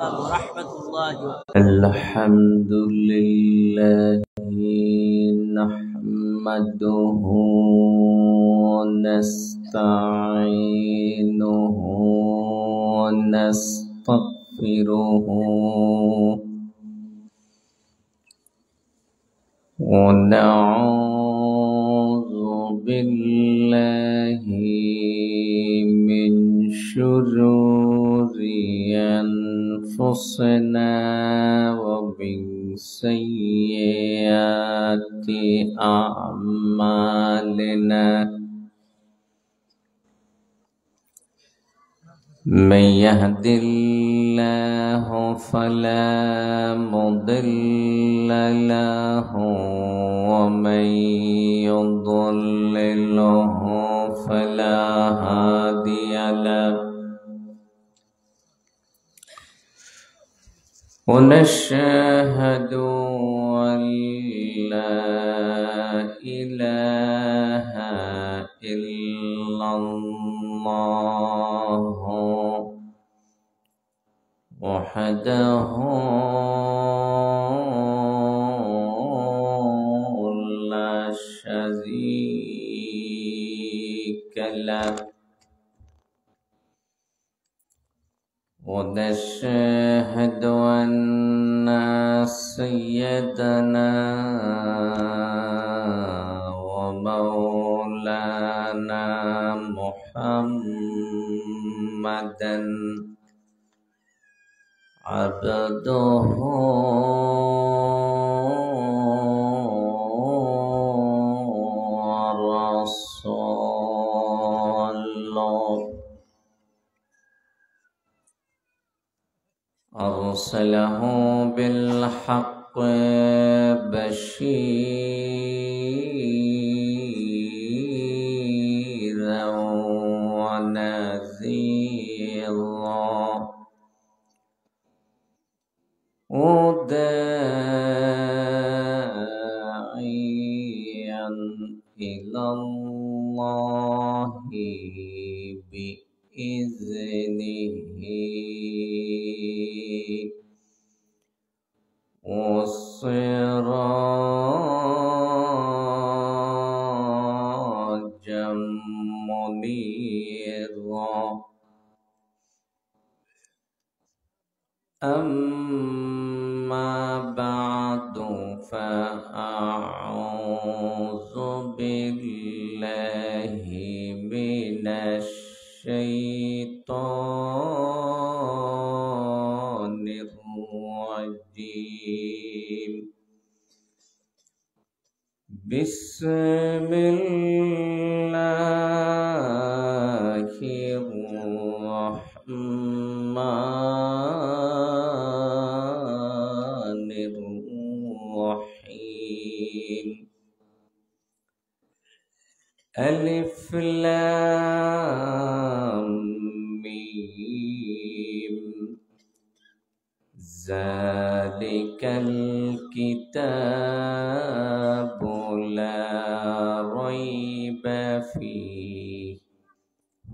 ورحمة الله الحمد لله نحمده ونستعينه ونستغفره ونعوذ بالله من شرور أنفسنا ومن سيئات أعمالنا من يهد الله فلا مضل له ومن يضلله فلا هادي له ونشهد أن لا إله إلا الله وحده لا شريك له ونشهد أن سيدنا ومولانا محمدا عبده ورسوله أرسله بالحق بشيرا ونذيرا وداعيا إلى الله بإذنه وسراجا منيرا أما بعد فأعوذ بالله من الشيطان الرجيم بسم الله الرحمن الرحيم ألف لام ميم ذلك الكتاب لا ريب فيه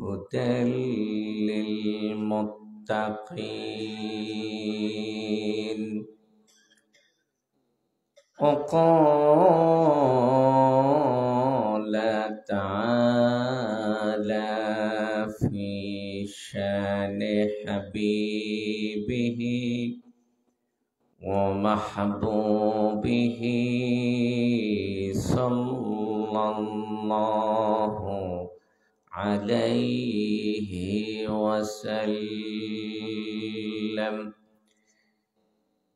هدى للمتقين وقال تعالى في شان حبيبه ومحبوبه صلى الله عليه وسلم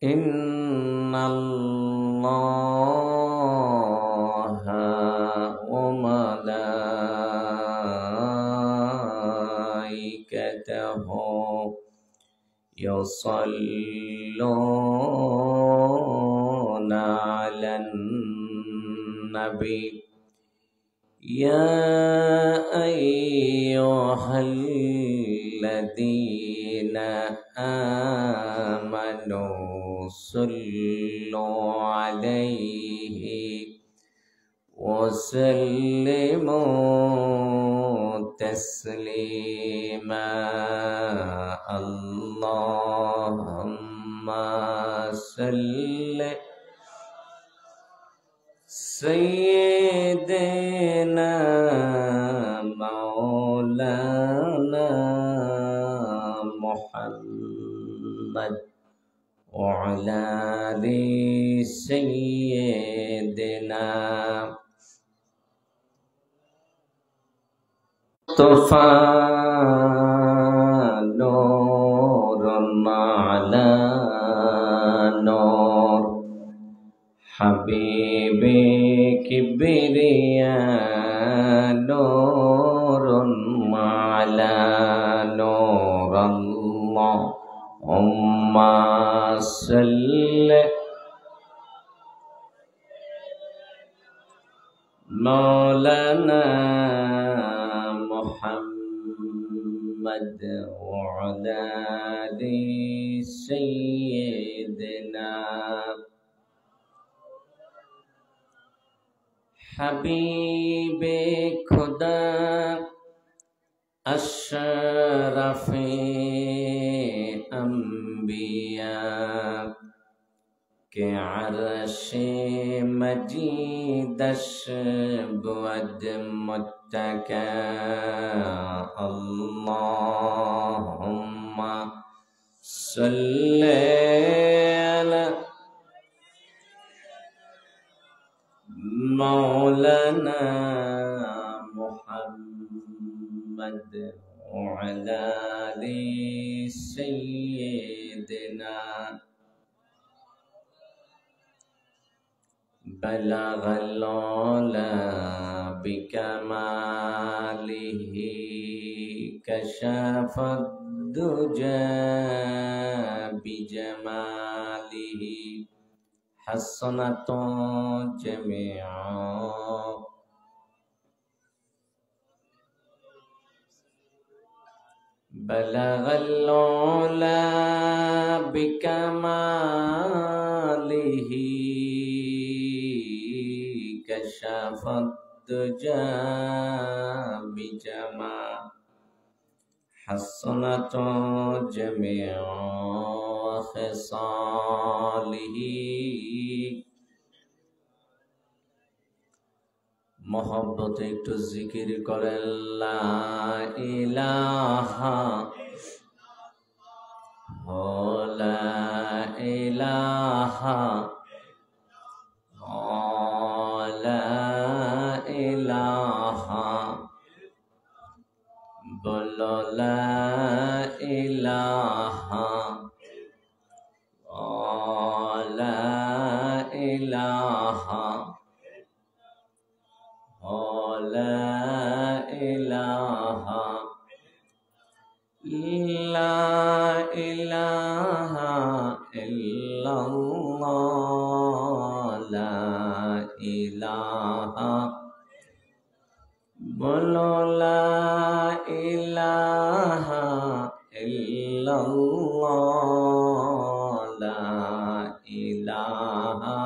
إن الله وملائكته يصلون على النبي يا أيها الذين آمنوا صلوا عليه وسلموا تسليما اللهم صل سيدنا مولانا محمد وعلى آل سيدنا مصطفى نور على نور حبيبي كبرياء نور على نور اللهم صل مولانا محمد وعلى آل سيدنا حبیب خدا اشرف انبیاء کے عرش مجیدش بود متکا اللهم صل علی مولانا محمد وعلى آل سيدنا بلغ العلا بكماله كشف الدجى بجماله حسنة جميعا بلغ العلا بكماله كشف الدجى بجماله حسنة جميع خصاله محبت একটু জিকির করেন লা ইলাহা লা ইলাহা লা ইলাহা বলো লা ইলাহা লা ইলাহা লা ইলাহা লা ইলাহা ইল্লাল্লাহ লা ইলাহা বলো লা ইলাহা ইল্লাল্লাহ লা ইলাহা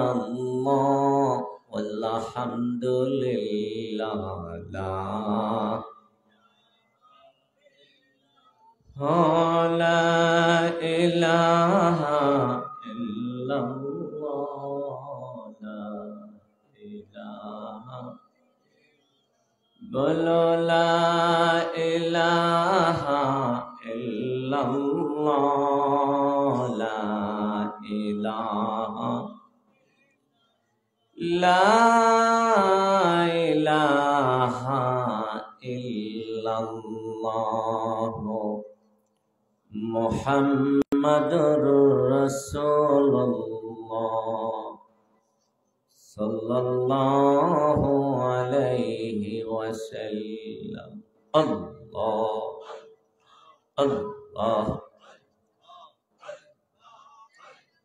সুবহানাল্লাহ ওয়ালহামদুলিল্লাহ লা ইলাহা ইল্লাল্লাহ লা ইলাহা বলো লা ইলাহা ইল্লাল্লাহ লা ইলাহা লা ইলাহা ইল্লাল্লাহ মুহাম্মাদুর রাসূলুল্লাহ সাল্লাল্লাহু আলাইহি ওয়াসাল্লাম আল্লাহ আল্লাহ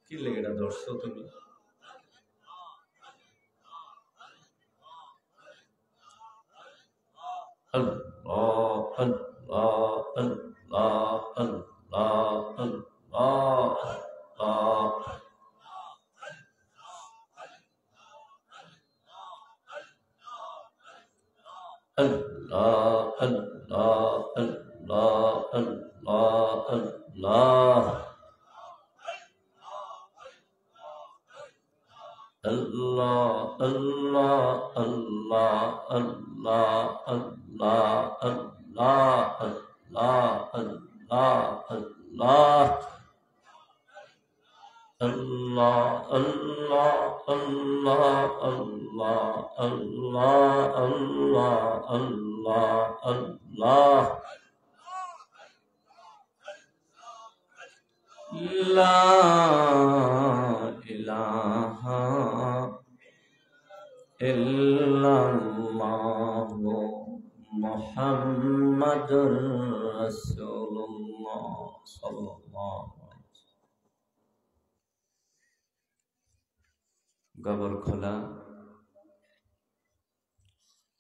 কি লেগেটা ধরছো তুমি আল্লাহ আল্লাহ আল্লাহ আল্লাহ আল্লাহ আল্লাহ Allah মুহাম্মাদুর রাসূলুল্লাহ সাল্লাল্লাহু আলাইহি ওয়াসাল্লাম। গবরখোলা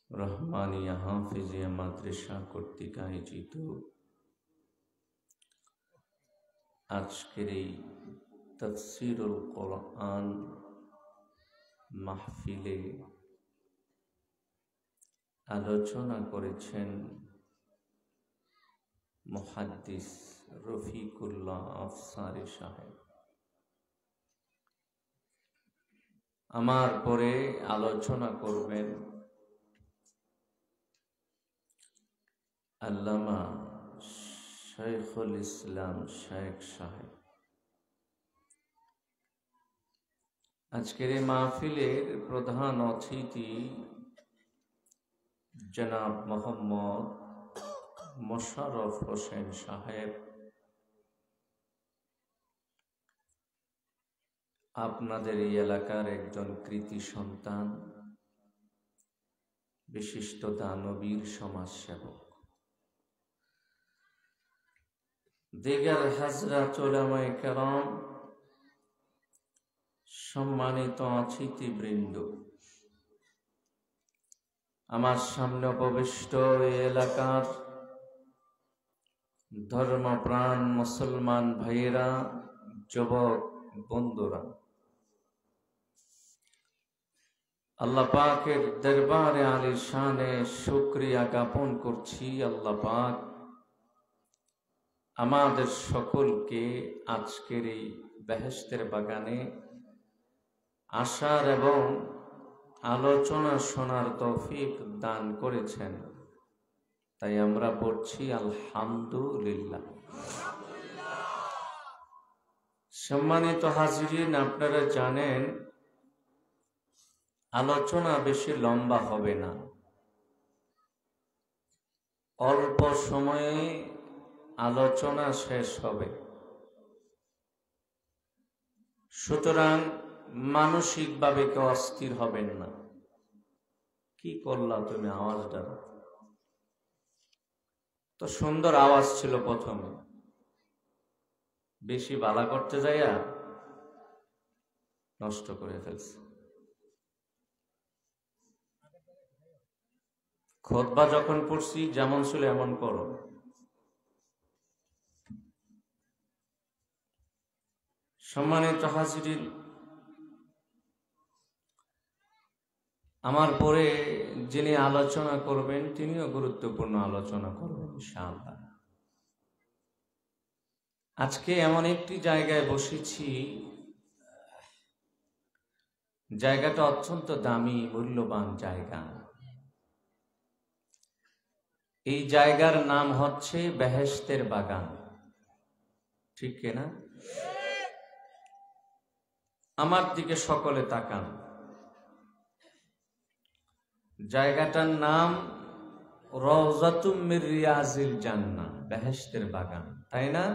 রহমানিয়া হাফিজিয়া মাদ্রাসা কর্তৃক আয়োজিত আজকের এই তাফসীরুল কোরআন মাহফিলে আলোচনা করেছেন মুহাদ্দিস রফিকুল্লাহ আফসারী সাহেব। আমার পরে আলোচনা করবেন আল্লামা শাইখুল ইসলাম শেখ সাহেব। আজকের এই মাহফিলের প্রধান অতিথি জনাব মোহাম্মদ মোশাররফ হোসেন সাহেব। আপনাদের এই এলাকার একজন কৃতি সন্তান, বিশিষ্ট দানবীর সমাজসেবক। দিগার হযরত উলামায়ে কেরাম, সম্মানিত অতিথিবৃন্দ, আমার সামনে উপবিষ্ট এই এলাকার ধর্মপ্রাণ মুসলমান ভাইয়েরা, যুবক বন্ধুরা, আল্লাহ পাকের দরবারে আলিশানে শুকরিয়া জ্ঞাপন করছি। আল্লাহ পাক আমাদের সকলকে আজকের এই বেহেশতের বাগানে আসার এবং আলোচনা শোনার তৌফিক দান করেছেন, তাই আমরা পড়ছি আলহামদুলিল্লাহ। সম্মানিত হাজিরিন, আপনারা জানেন আলোচনা বেশি লম্বা হবে না, অল্প সময়ে আলোচনা শেষ হবে। সুতরাং মানসিকভাবে কেউ অস্থির হবেন না। কি করলা তুমি? আওয়াজটা তো সুন্দর আওয়াজ ছিল, প্রথমে বেশি বালা করতে যাইয়া নষ্ট করে ফেলছে। খুতবা যখন পড়ছি যেমন ছিল এমন করো। সম্মানিত হাজিরিন, আমার পরে যিনি আলোচনা করবেন তিনিও গুরুত্বপূর্ণ আলোচনা করবেন ইনশাআল্লাহ। আজকে এমন একটি জায়গায় বসেছি, জায়গাটা অত্যন্ত দামি মূল্যবান জায়গা। এই জায়গার নাম হচ্ছে বেহেশতের বাগান, ঠিক কিনা? আমার দিকে সকলে তাকান। জায়গাটার নাম রওজাতুম মির রিয়াজিল জান্নাহ, বেহেশতের বাগান, তাই না?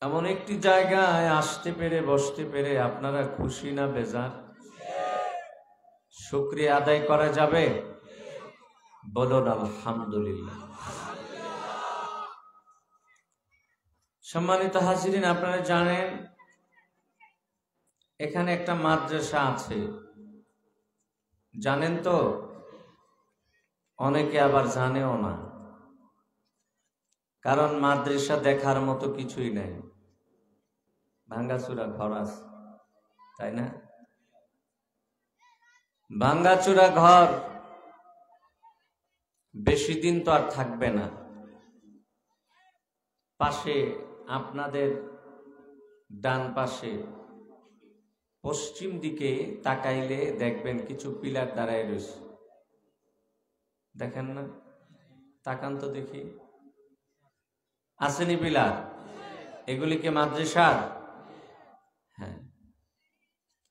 এমন একটি জায়গায় আসতে পেরে বসতে পেরে আপনারা খুশি না বেজার? শুকরিয়া আদায় করা যাবে? বলুন আলহামদুলিল্লাহ। সম্মানিত হাজিরিন, আপনারা জানেন এখানে একটা মাদ্রাসা আছে, জানেন তো? অনেকে আবার জানেও না, কারণ মাদ্রাসা দেখার মতো কিছুই নাই, ভাঙ্গাচুরা ঘর আছে, তাই না? ভাঙ্গাচুরা ঘর, বেশি দিন তো আর থাকবে না। পাশে আপনাদের ডান পাশে পশ্চিম দিকে তাকাইলে দেখবেন কিছু পিলার দাঁড়ায় রয়েছে, দেখেন না? তাকান তো দেখি, আসেনি পিলার? এগুলিকে মাদ্রাসার? হ্যাঁ,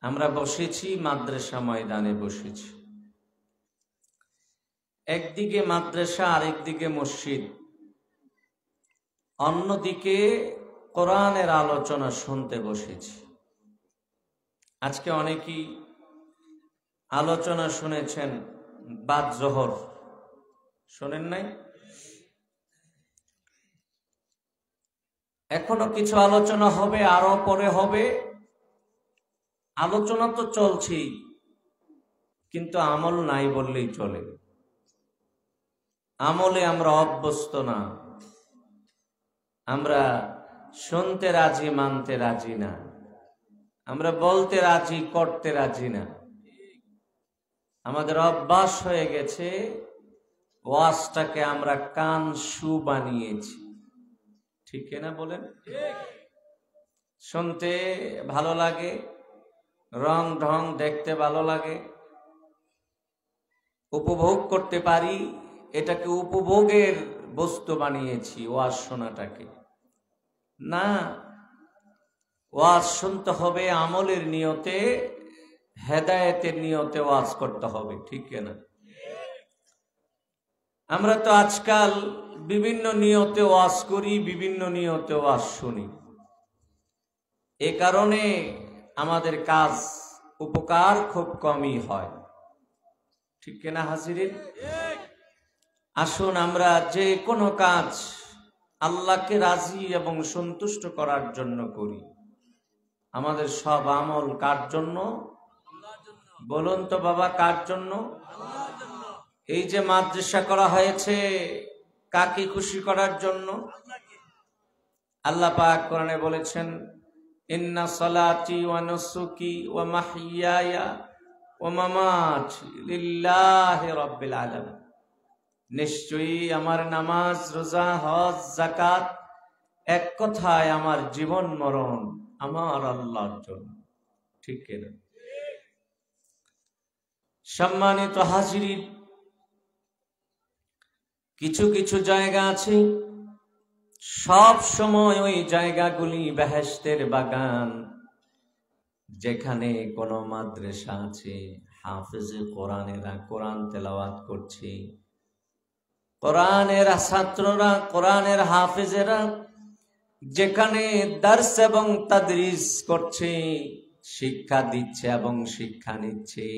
আমরা বসেছি মাদ্রাসা ময়দানে বসেছি। একদিকে মাদ্রাসা, আরেকদিকে মসজিদ, অন্যদিকে কোরআনের আলোচনা শুনতে বসেছি। আজকে অনেকেই আলোচনা শুনেছেন, বাদ জোহর শোনেন নাই? এখনো কিছু আলোচনা হবে, আরো পরে হবে। আলোচনা তো চলছেই, কিন্তু আমল নাই বললেই চলে। আমলে আমরা অভ্যস্ত না, আমরা শুনতে রাজি, মানতে রাজি না, আমরা বলতে রাজি, করতে রাজি না। আমাদের অভ্যাস হয়ে গেছে, ওয়াজটাকে আমরা কান শু বানিয়েছি। ঠিক না বলেন? শুনতে ভালো লাগে, রং ঢং দেখতে ভালো লাগে, উপভোগ করতে পারি, এটাকে উপভোগের বস্তু বানিয়েছি ওয়াজ শোনাটাকে। না, ওয়াজ শুনতে হবে আমলের নিয়তে, হেদায়েতের নিয়তে ওয়াজ করতে হবে। ঠিক না? আমরা তো আজকাল বিভিন্ন নিয়তে ওয়াজ করি, বিভিন্ন নিয়তে ওয়াজ শুনি। এ কারণে আমাদের কাজ, উপকার খুব কমই হয়। ঠিক না হাজিরিন? আসুন আমরা যে কোনো কাজ আল্লাহকে রাজি এবং সন্তুষ্ট করার জন্য করি। আমাদের সব আমল কার জন্য? বলুন তো বাবা, কার জন্য? এই যে মাদ্রাসা করা হয়েছে, কাকে খুশি করার জন্য? আল্লাহ পাক কোরআনে বলেছেন, ইন্না সালাতি ওয়া নুসুকি ওয়া মাহইয়ায়া ওয়া মামাতি লিল্লাহি রাব্বিল আলামিন। নিশ্চয়ই আমার নামাজ, রোজা, হজ, যাকাত, এক কথায় আমার জীবন মরণ আমার আল্লাহর জন্য। ঠিক না? সম্মানিত হাজিরিন, কিছু কিছু জায়গা আছে, সব সময় ওই জায়গাগুলি বেহেশতের বাগান। যেখানে কোনো মাদ্রাসা আছে, হাফেজে কোরআনেরা কোরআন তেলাওয়াত করছে, কোরআনের ছাত্ররা, কোরআনের হাফেজেরা যেখানে দার্স এবং তাদরিস করছে, শিক্ষা দিচ্ছে এবং শিক্ষা নিচ্ছে,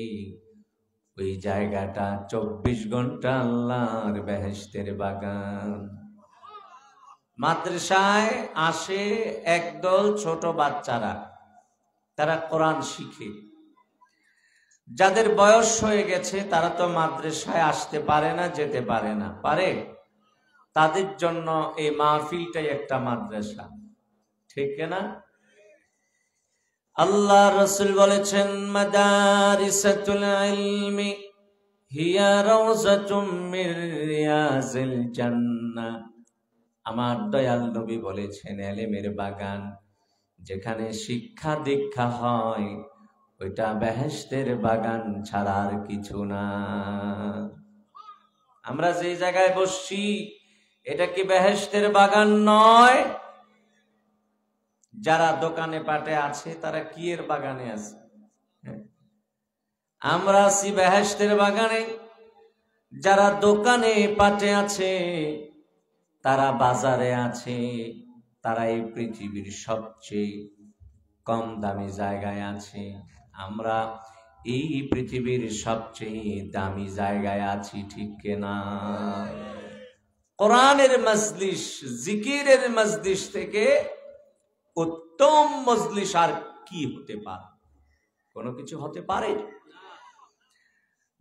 ওই জায়গাটা 24 ঘন্টা আল্লাহর বেহেশতের বাগান। মাদ্রাসায় আসে একদল ছোট বাচ্চারা, তারা কোরআন শিখে। যাদের বয়স হয়ে গেছে তারা তো মাদ্রাসায় আসতে পারে না, যেতে পারে না। পারে? তাদের জন্য এই মাহফিলটাই একটা মাদ্রাসা। ঠিক না? আল্লাহ রাসূল বলেছেন, মাদারিসাতুল ইলমি হিয়া রাউযাতুম মির রিয়াজিল জান্নাহ। আমার দয়াল নবী বলেছেন, ইলমের বাগান যেখানে শিক্ষা দীক্ষা হয়, ওইটা বেহেশতের বাগান ছাড়া আর কিছু না। আমরা যে জায়গায় বসছি, এটা কি বেহেশতের বাগান নয়? যারা দোকানে পাটে আছে তারা কি এর বাগানে আছে? আমরা আছি বেহেশতের বাগানে। যারা দোকানে পাটে আছে, তারা বাজারে আছে, তারা এই পৃথিবীর সবচেয়ে কম দামি জায়গায় আছে। আমরা এই পৃথিবীর সবচেয়ে দামি জায়গায় আছি। ঠিক কিনা? কোরআনের মজলিস, জিকিরের মজলিস থেকে উত্তম মজলিস আর কি হতে পারে? কোনো কিছু হতে পারে?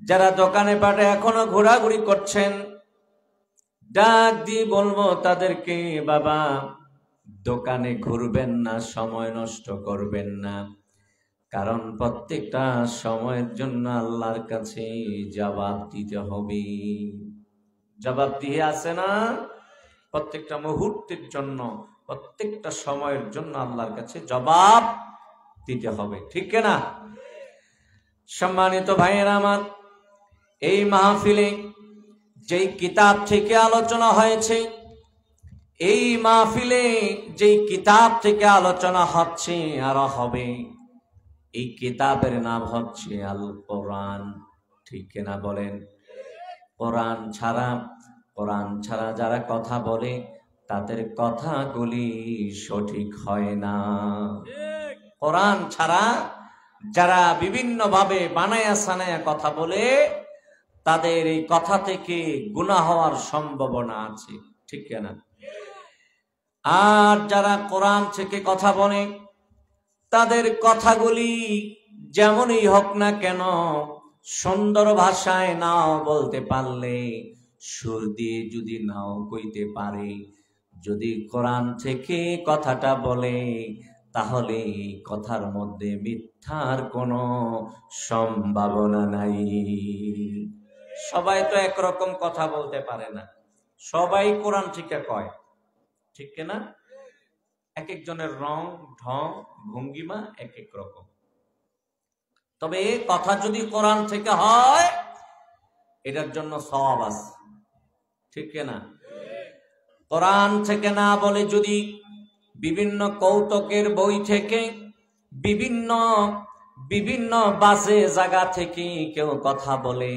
যারা দোকানে পাটে এখনো ঘোরাঘুরি করছেন, ডাক দিয়ে বলবো তাদেরকে, বাবা দোকানে ঘুরবেন না, সময় নষ্ট করবেন না। কারণ প্রত্যেকটা সময়ের জন্য আল্লাহর কাছে জবাব দিতে হবে। জবাবদিহি আছে না? প্রত্যেকটা মুহূর্তের জন্য, প্রত্যেকটা সময়ের জন্য আল্লাহর কাছে জবাব দিতে হবে, ঠিক না? সম্মানিত ভাইয়েরা আমার, এই মাহফিলে যেই কিতাব থেকে আলোচনা হয়েছে, এই মাহফিলে যেই কিতাব থেকে আলোচনা হচ্ছে আর হবে, এই কিতাবের নাম হচ্ছে আল কোরআন, ঠিক না বলেন? কোরআন ছাড়া যারা কথা বলে তাদের কথাগুলি সঠিক হয় না। কোরআন ছাড়া যারা বিভিন্ন ভাবে বানায়া সানায়া কথা বলে তাদের এই কথা থেকে গুনাহ হওয়ার সম্ভাবনা আছে, ঠিক না? আর যারা কোরআন থেকে কথা বলে তাদের কথাগুলি যেমনই হোক না কেন, সুন্দর ভাষায় নাও বলতে পারলে, সুর দিয়ে যদি নাও কইতে পারে, যদি কোরআন থেকে কথাটা বলে তাহলে কথার মধ্যে মিথ্যার কোনো সম্ভাবনা নাই। সবাই তো একরকম কথা বলতে পারে না, সবাই কোরআন থেকে কয়, ঠিক না? এক একজনের রং ঢং ভঙ্গিমা এক এক রকম। তবে কথা যদি কোরআন থেকে হয় এটার জন্য সওয়াব আছে, ঠিক না? কোরআন থেকে না বলে যদি বিভিন্ন কৌতুকের বই থেকে, বিভিন্ন বিভিন্ন বাজে জায়গা থেকে কেউ কথা বলে,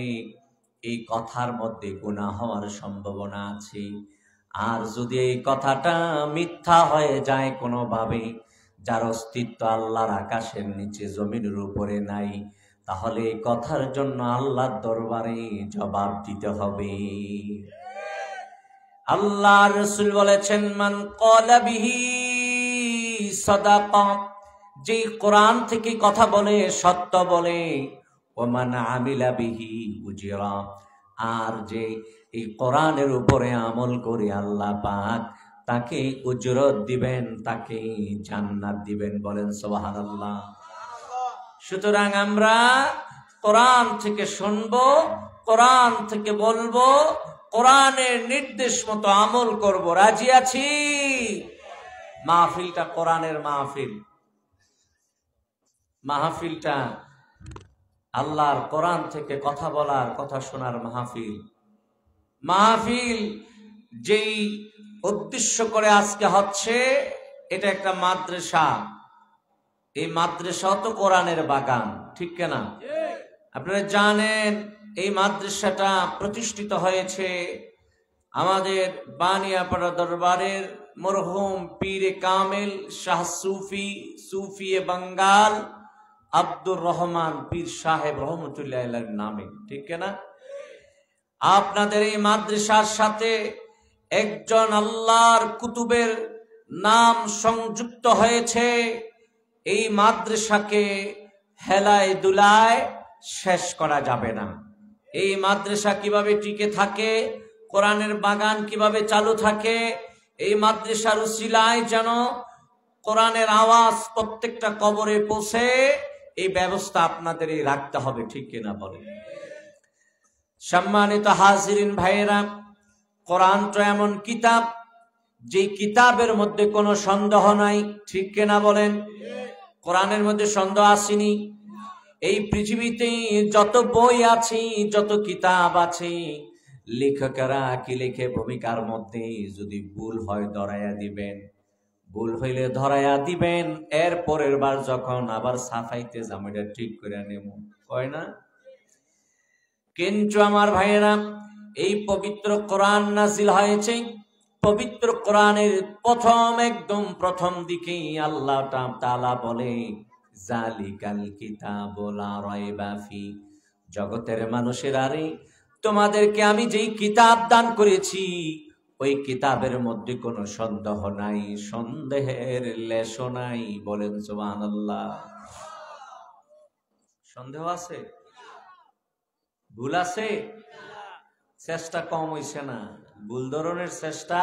এই কথার মধ্যে গুনাহ হওয়ার সম্ভাবনা আছে। আর যদি এই কথাটা মিথ্যা হয়ে যায় কোনোভাবে, যার অস্তিত্ব আল্লাহর আকাশের নিচে জমিনের উপরে নাই, তাহলে এই কথার জন্য আল্লাহর দরবারে জবাব দিতে হবে। আল্লাহর রাসূল বলেছেন, মান ক্বালা বিহি সাদাকা, যে কোরআন থেকে কথা বলে সত্য বলে, ওয়া মান আমিলা বিহি উজরা, আর যে এই কোরআনের উপরে আমল করে আল্লাহ পাক তাকে উজরত দিবেন, তাকে জান্নাত দিবেন। বলেন সুবহানাল্লাহ। সুতরাং আমরা কোরআন থেকে শুনবো, কোরআন থেকে বলবো, কোরআনের নির্দেশ মতো আমল করব। রাজি আছি? মাহফিলটা কোরআনের মাহফিল, মাহফিলটা আল্লাহর কোরআন থেকে কথা বলার, কথা শোনার মাহফিল। মাহফিল যেই উদ্দেশ্য করে আজকে হচ্ছে, এটা একটা মাদ্রাসা। এই মাদ্রাসা তো কোরআনের বাগান, ঠিক না? আপনারা জানেন এই মাদ্রাসাটা প্রতিষ্ঠিত হয়েছে আমাদের বানিয়াপাড়া দরবারের মরহুম পীরে কামেল শাহ সুফি বাঙ্গাল আব্দুর রহমান পীর সাহেব রহমতুল্লাহ আলাইহির নামে, ঠিক না? আপনাদের এই মাদ্রাসার সাথে একজন আল্লাহর কুতুবের নাম সংযুক্ত হয়েছে। এই মাদ্রাসাকে হেলায় দুলায় শেষ করা যাবে না। এই মাদ্রাসা কিভাবে টিকে থাকে, কোরআনের বাগান কিভাবে চালু থাকে, এই মাদ্রাসার উসিলায় যেন কোরআনের আওয়াজ প্রত্যেকটা কবরে পৌঁছে, এই ব্যবস্থা আপনাদের রাখতে হবে, ঠিক কিনা বলেন? সম্মানিত হাজিরিন ভাইয়েরা, কোরআন তো এমন কিতাব, যে কিতাবের মধ্যে কোনো সন্দেহ নাই, ঠিক কিনা বলেন? কোরআনের মধ্যে সন্দেহ আসেনি। এই পৃথিবীতে যত বই আছে, যত কিতাব আছে, লেখকেরা কি লেখে ভূমিকার মধ্যে যদি ভুল হয় ধরাইয়া দিবেন, ভুল হইলে ধরাইয়া দিবেন, এর পরের বার যখন আবার সাফাইতে জামিটা ঠিক করে নেব, কয় না? কিন্তু আমার ভাইয়েরা, এই পবিত্র কোরআন নাজিল হয়েছে, পবিত্র কোরআনের একদম প্রথম দিকেই আল্লাহ তাআলা বলে, জালিকাল কিতাবু লা রাইবা ফি, জগতের মানুষের আরে তোমাদেরকে আমি যেই কিতাব দান করেছি, ওই কিতাবের মধ্যে কোনো সন্দেহ নাই, সন্দেহের লেশও নাই। বলেন সুবহানাল্লাহ। সন্দেহ আছে? ভুল আছে? চেষ্টা কম হইছে না? ভুল ধরনের চেষ্টা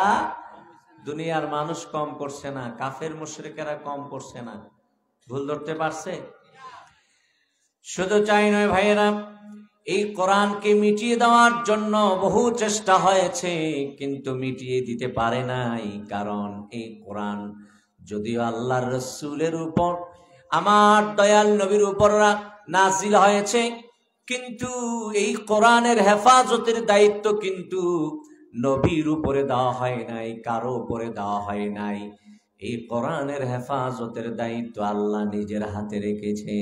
দুনিয়ার মানুষ কম করছে না, কাফের মুশরিকেরা কম করছে না। ভুল ধরতে পারছে? শুধু চাই নয় ভাইয়েরা, এই কোরআনকে মিটিয়ে দেওয়ার জন্য বহু চেষ্টা হয়েছে, কিন্তু মিটিয়ে দিতে পারে নাই। কারণ এই কোরআন যদিও আল্লাহর রাসূলের উপর, আমার দয়াল নবীর উপর নাযিল হয়েছে, কিন্তু এই কোরআনের হেফাজতের দায়িত্ব কিন্তু নবীর উপরে দেওয়া হয় নাই, কারো উপরে দেওয়া হয় নাই। এই কোরআনের হেফাজতের দায়িত্ব আল্লাহ নিজের হাতে রেখেছে।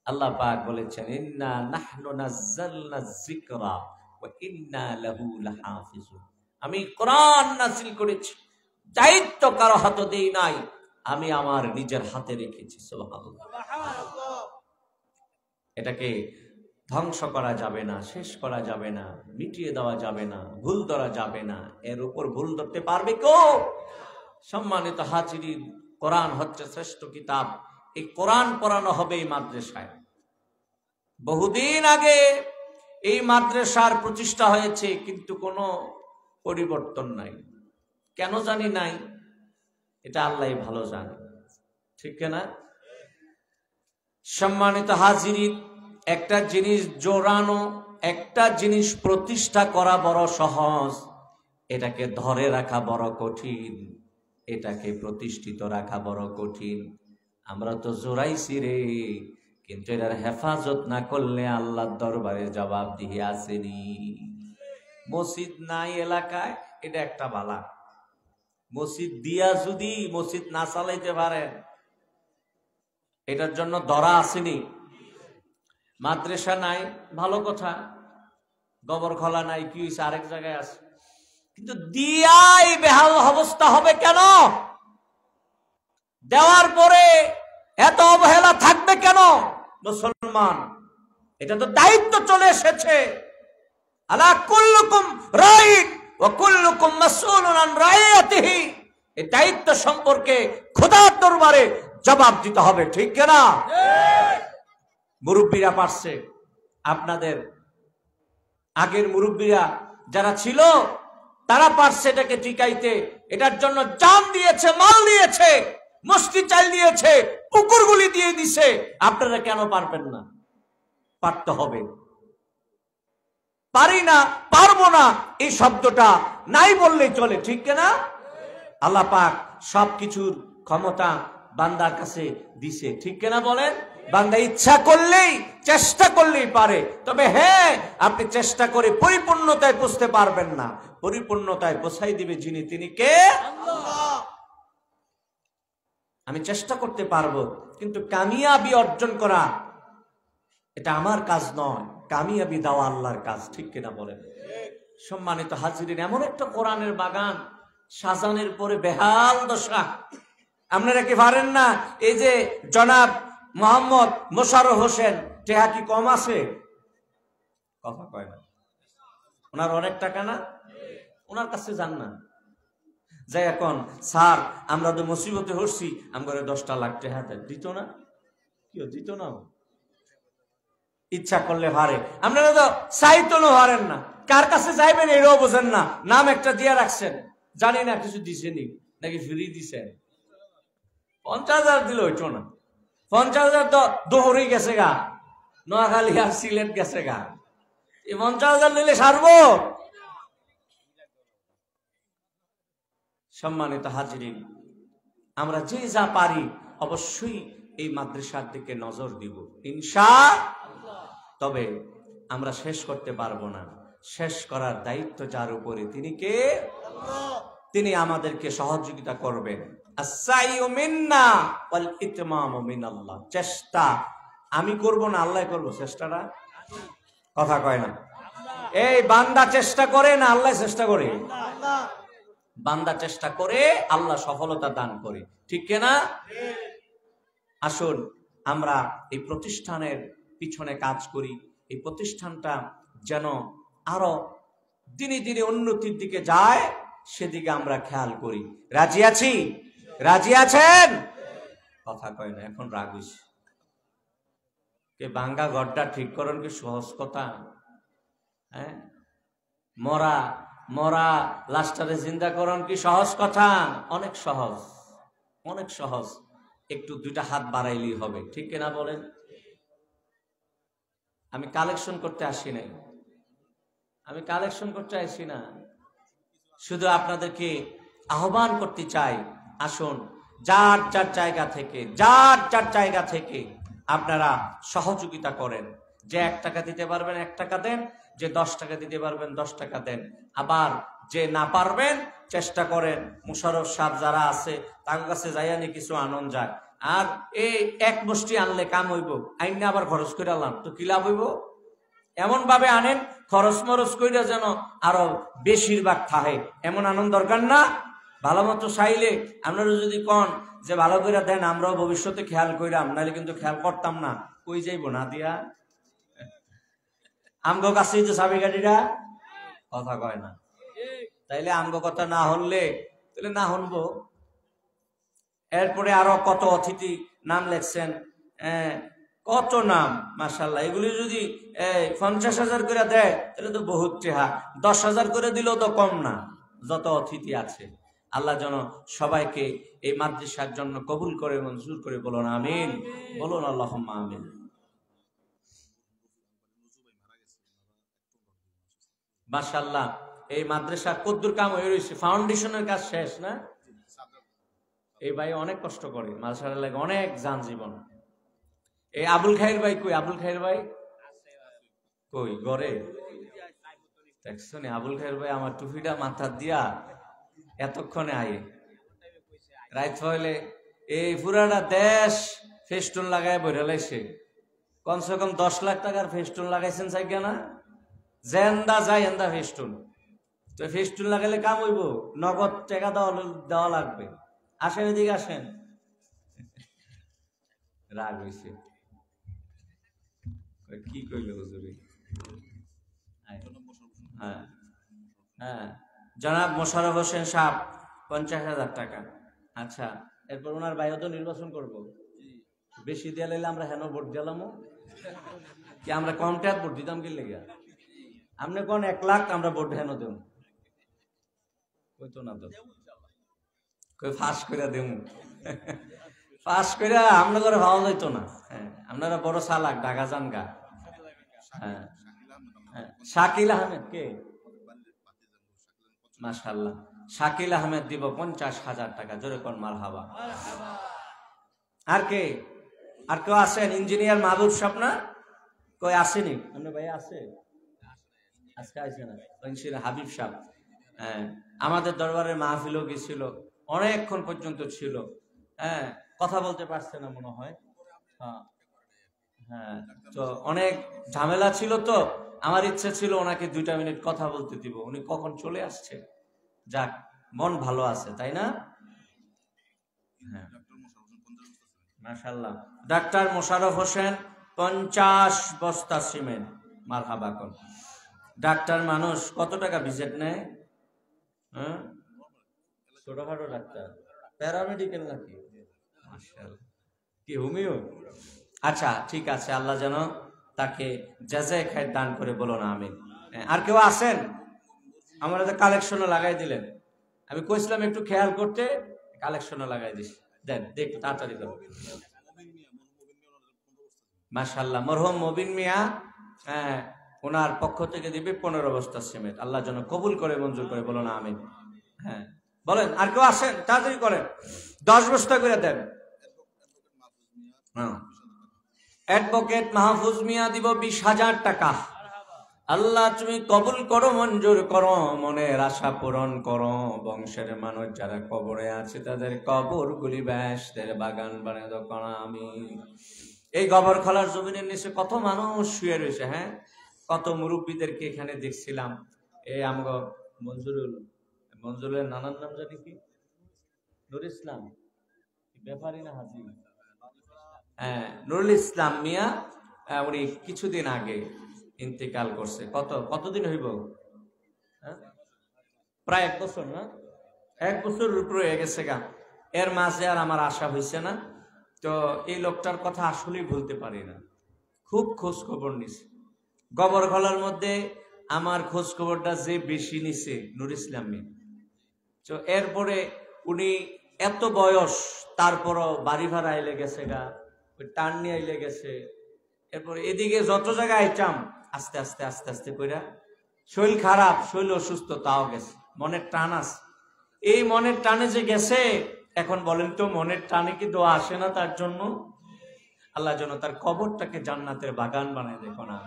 আল্লাহ পাক বলেছেন, ইন্না নাহনু নাযালনা যিকরা ওয়া ইন্না লাহু লাহাফিজুন। আমি কোরআন নাযিল করেছি, দায়িত্ব কারো হাতে দেই নাই, আমি আমার নিজের হাতে রেখেছি। সুবহানাল্লাহ। এটাকে ধ্বংস করা যাবে না, শেষ করা যাবে না, মিটিয়ে দেওয়া যাবে না, ভুল ধরা যাবে না। এর উপর ভুল ধরতে পারবে কেউ? সম্মানিত হাজিরিন, কোরআন হচ্ছে শ্রেষ্ঠ কিতাব। এই কোরআন পড়ানো হবে এই মাদ্রাসায়। বহুদিন আগে এই মাদ্রাসার প্রতিষ্ঠা হয়েছে, কিন্তু কোনো পরিবর্তন নাই। কেন জানি নাই, এটা আল্লাহ ভালো জানে, ঠিক না? সম্মানিত হাজিরিন, একটা জিনিস জোড়ানো, একটা জিনিস প্রতিষ্ঠা করা বড় সহজ, এটাকে ধরে রাখা বড় কঠিন, এটাকে প্রতিষ্ঠিত রাখা বড় কঠিন। আমরা তো জোড়াইছি রে, কিন্তু এটার হেফাজত না করলে আল্লাহর দরবারে জবাব দিয়ে আসেনি। মসজিদ নাই এলাকায়, এটা একটা বালা। মসজিদ দিয়া যদি মসজিদ না চালাইতে পারেন, এটার জন্য ধরা আসেনি। মাদ্রাসা নাই, ভালো কথা, গোবর খোলা নাই, কি হয়েছে, আরেক জায়গায় আছে, কিন্তু দিয়াই বেহাল অবস্থা হবে কেন? দেওয়ার পরে এত অবহেলা থাকবে কেন? মুসলমান, এটা তো দায়িত্ব চলে এসেছে। আলা কুল্লুকুম রাইন ওয়া কুল্লুকুম মাসউলুন আন রাইয়াতিহি। এই দায়িত্ব সম্পর্কে খোদার দরবারে জবাব দিতে হবে, ঠিক না? মুরব্বীরা পারছে, আপনাদের আগের মুরব্বীরা যারা ছিল তারা পারছে এটাকে টিকাইতে। এটার জন্য জান দিয়েছে, মাল দিয়েছে, মস্তি চাল দিয়েছে, পুকুরগুলি দিয়ে দিছে। আপনারা কেন পারবেন না? পারতে হবে। পারি না, পারবো না, এই শব্দটা নাই বললেই চলে, ঠিক না? আল্লাহ পাক সবকিছুর ক্ষমতা বান্দার কাছে দিছে, ঠিক না বলেন? বান্দা ইচ্ছা করলেই, চেষ্টা করলেই পারে। তবে হ্যাঁ, আপনি চেষ্টা করে পরিপূর্ণতায় পৌঁছতে পারবেন না। পরিপূর্ণতায় পৌঁছাই দিবে যিনি, তিনি কে? আল্লাহ। আমি চেষ্টা করতে পারবো, কিন্তু কামিয়াবি অর্জন করা এটা আমার কাজ নয়, কামিয়াবি দেওয়া আল্লাহর কাজ, ঠিক কিনা বলেন? সম্মানিত হাজিরিন, এমন একটা কোরআনের বাগান সাজানের পরে বেহাল দশা। আপনারা কি পারেন না? এই যে জনাব মোহাম্মদ মোশাররফ হোসেন, টেহা কি কম আছে? কথা কয় না, ওনার অনেক টাকা না? ওনার কাছে যান না, যাই এখন স্যার আমরা তো মুসিবতে হচ্ছি, আমরা 10টা লাখ টাকা দিত না, কি দিত না? ইচ্ছা করলে পারে, আপনারা তো চাইতো না, পারেন না। কার কাছে যাইবেন এটাও বোঝেন না, নাম একটা দিয়ে রাখছেন, জানি না কিছু দিছেনি নাকি ফ্রি দিছেন। 50,000 দিল, হইতো না। 50,000 তো দোহরি গেছে গা, নোয়াখালী আর সিলেট গেছে গা। এই 50,000 দিলে সারবো? সম্মানিত হাজিরিন, আমরা যে যা পারি অবশ্যই এই মাদ্রাসার দিকে নজর দিব ইনশাআল্লাহ। তবে আমরা শেষ করতে পারবো না, শেষ করার দায়িত্ব যার উপরে, তিনি কে? আল্লাহ। তিনি আমাদেরকে সহযোগিতা করবেন। আস-সাইয়ু মিন্না ওয়াল ইতমামু মিনাল্লাহ। চেষ্টা আমি করব না, আল্লাহ করবো চেষ্টাটা। কথা কয় না? এই বান্দা চেষ্টা করে না আল্লাহ চেষ্টা করে? বান্দা চেষ্টা করে, আল্লাহ সফলতা দান করে, ঠিক না? আসুন আমরা এই প্রতিষ্ঠানের পিছনে কাজ করি, এই প্রতিষ্ঠানটা যেন আরো দিনে দিনে উন্নতির দিকে যায়, সেদিকে আমরা খেয়াল করি। রাজি আছি? রাজি আছেন? কথা কয় না, এখন রাগিস কে? ভাঙ্গা ঘরটা ঠিক করেন কি সহজ কথা? হ্যাঁ, মরা মরা লাস্টারে জিন্দা করন কি সহজ কথা? অনেক সহজ, অনেক সহজ। একটু 2টা হাত বাড়াইলেই হবে, ঠিক কিনা বলেন? আমি কালেকশন করতে আসি নাই, আমি কালেকশন করতে আসি না, শুধু আপনাদেরকে আহ্বান করতে চাই, আসুন যার যার জায়গা থেকে আপনারা সহযোগিতা করেন। যে 1 টাকা দিতে পারবেন 1 টাকা দেন, যে 10 টাকা দিতে পারবেন 10 টাকা দেন। আবার যে না পারবেন চেষ্টা করেন মুশারফ সাহেব যারা আছে তার কাছে যাইয়ানি কিছু আনন্দ যায়। আর এই এক মুষ্টি আনলে কাম হইব, আইন আবার খরচ করে আনলাম তো কি লাভ হইব? এমন ভাবে আনেন খরচ মরচ কইরা যেন আরো বেশিরভাগ থাকে, এমন আনন্দ দরকার না। ভালো মতো চাইলে আপনারা যদি কন যে ভালো করে দেন, আমরাও ভবিষ্যতে খেয়াল কইরাম, নাহলে কিন্তু খেয়াল করতাম না। কই যাইব না দিয়া? আমগো কাছেই তো চাবি গাড়িরা কথা কয় না, তাইলে আমগো কথা না হলে তাহলে না শুনবো। এরপরে আরো কত অতিথি নাম লেখছেন, কত নাম মাশাআল্লাহ। এগুলি যদি 50,000 করে দেয় তাহলে তো বহুত টেহা, 10,000 করে দিলেও তো কম না, যত অতিথি আছে। আল্লাহ যেন সবাইকে এই মাদ্রাসার জন্য কবুল করে মঞ্জুর করে, বলুন আমিন, বলুন আল্লাহুম্মা আমিন। মাশাআল্লাহ এই মাদ্রাসা কদ্দুর কাম হয়ে রয়েছে, ফাউন্ডেশনের কাজ শেষ না? এই ভাই অনেক কষ্ট করে মাদ্রাসার লাগে, অনেক যান জীবন। এই আবুল খায়ের ভাই কই? আবুল খায়ের ভাই কই? ঘরে দেখছো নি? আবুল খায়ের ভাই আমার টুপিটা মাথা দিয়া এতক্ষণে আয়ে রাইত হইলে এই পুরাটা দেশ ফেস্টুন লাগায় বইরা লাইছে। কমসে কম 10 লাখ টাকার ফেস্টুন লাগাইছেন চাইগা না? জেন্দা যায় এন্দা ফেস্টুন। তো ফেস্টুন লাগাইলে কাম হইব, নগদ টাকা দেওয়া লাগবে। আসেন এদিকে আসেন। রাগ হইছে, কি কইল হুজুরে? হ্যাঁ হ্যাঁ, জনাব মোশাররফ হোসেন সাহেব 50,000 টাকা। আচ্ছা, এরপর ওনার ভাইও তো নির্বাচন করব, বেশি দিয়ে লাইলে আমরা হেন ভোট দিলাম কি? আমরা কম টাকা ভোট দিতাম কি লেগে? আপনি কোন 1 লাখ আমরা ভোট হেন দেব, কইতো না তো কই ফাঁস করে দেব, ফাঁস করে আমরা করে ভালো যাইতো না। হ্যাঁ, আপনারা বড় চালাক, ঢাকা যান গা। হ্যাঁ হ্যাঁ, শাকিল আহমেদ কে? মাশাআল্লাহ, শাকিল আহমেদ দিব 50,000 টাকা। জোরে কোন মারহাবা। আর কে? আর কেউ আছেন? ইঞ্জিনিয়ার মাহবুব সাহেব না? কই আসেনি? আপনার ভাই আছে? আজকে আইছে না? ইঞ্জিনিয়ার হাবিব সাহেব, হ্যাঁ, আমাদের দরবারের মাহফিলও গেছিল, অনেকক্ষণ পর্যন্ত ছিল। হ্যাঁ, কথা বলতে পারছে না মনে হয়। হ্যাঁ হ্যাঁ, তো অনেক ঝামেলা ছিল, তো আমার ইচ্ছা ছিল ওনাকে 2টা মিনিট কথা বলতে দিব, উনি কখন চলে আসছে। যাক, মন ভালো আছে, তাই না? হ্যাঁ মাশাআল্লাহ। ডাক্তার মোশাররফ হোসেন 50 বস্তা সিমেন্ট। মারহাবা কোন। ডাক্তার মানুষ কত টাকা ভিজিট নেয়? হ্যাঁ, ছোটখাটো ডাক্তার, প্যারামেডিক্যাল নাকি? মাশাআল্লাহ, কি হোমিও? আচ্ছা ঠিক আছে, আল্লাহ যেন তাকে জাযায়ে খায়ের দান করে, বলো না আমিন। আর কেউ আছেন? আমার তো কালেকশনে লাগাই দিলেন, আমি কইছিলাম একটু খেয়াল করতে, কালেকশনে লাগাই দিস। দেন দেখ তাড়াতাড়ি দেন। মাশাআল্লাহ, মরহুম মবিন মিয়া, হ্যাঁ, ওনার পক্ষ থেকে দিবে 15 বস্তা সিমেন্ট। আল্লাহ যেন কবুল করে মঞ্জুর করে, বলো না আমিন। হ্যাঁ বলেন, আর কেউ আসেন? তাড়াতাড়ি করেন, 10 বস্তা করে দেন। হ্যাঁ, অ্যাডভোকেট মাহফুজ মিয়া দিব 20,000 টাকা। আল্লাহ তুমি কবুল করো, মঞ্জুর করো, মনের আশা পূরণ করো। বংশের মানুষ যারা কবরে আছে তাদের কবর গুলি বেহেশতের বাগান বানিয়ে দাও, করা আমি। এই গবর খোলার জমিনের নিচে কত মানুষ শুয়ে রয়েছে। হ্যাঁ, কত মুরব্বীদেরকে এখানে দেখছিলাম। এই আমগো মঞ্জুরের নানার নাম জানি কি? নুর ইসলাম ব্যাপারী না হাজি? হ্যাঁ, নুরুল ইসলাম মিয়া, উনি কিছুদিন আগে ইন্তেকাল করছে। কতদিন হইব? প্রায় 1 বছর না? 1 বছর উপরে হয়ে গেছে গা। এর মাঝে আর আমার আশা হয়েছে না। তো এই লোকটার কথা আসলেই ভুলতে পারি না, খুব খোঁজ খবর নিছে। গবর গলার মধ্যে আমার খোঁজ খবরটা যে বেশি নিছে নুর ইসলাম মিয়া। তো এরপরে উনি এত বয়স, তারপরও বাড়ি ভাড়া আইলে গেছে গা, ওই টান নিয়ে আইলে গেছে, এরপরে এদিকে যত জায়গায় আইতাম আস্তে আস্তে আস্তে আস্তে কইরা শরীর খারাপ, শরীর অসুস্থ, তাও গেছে। মনের টান আছে, এই মনের টানে যে গেছে, এখন বলেন তো মনের টানে কি দোয়া আসে না তার জন্য? আল্লাহ যেন তার কবরটাকে জান্নাতের বাগান বানায়, দেখো না।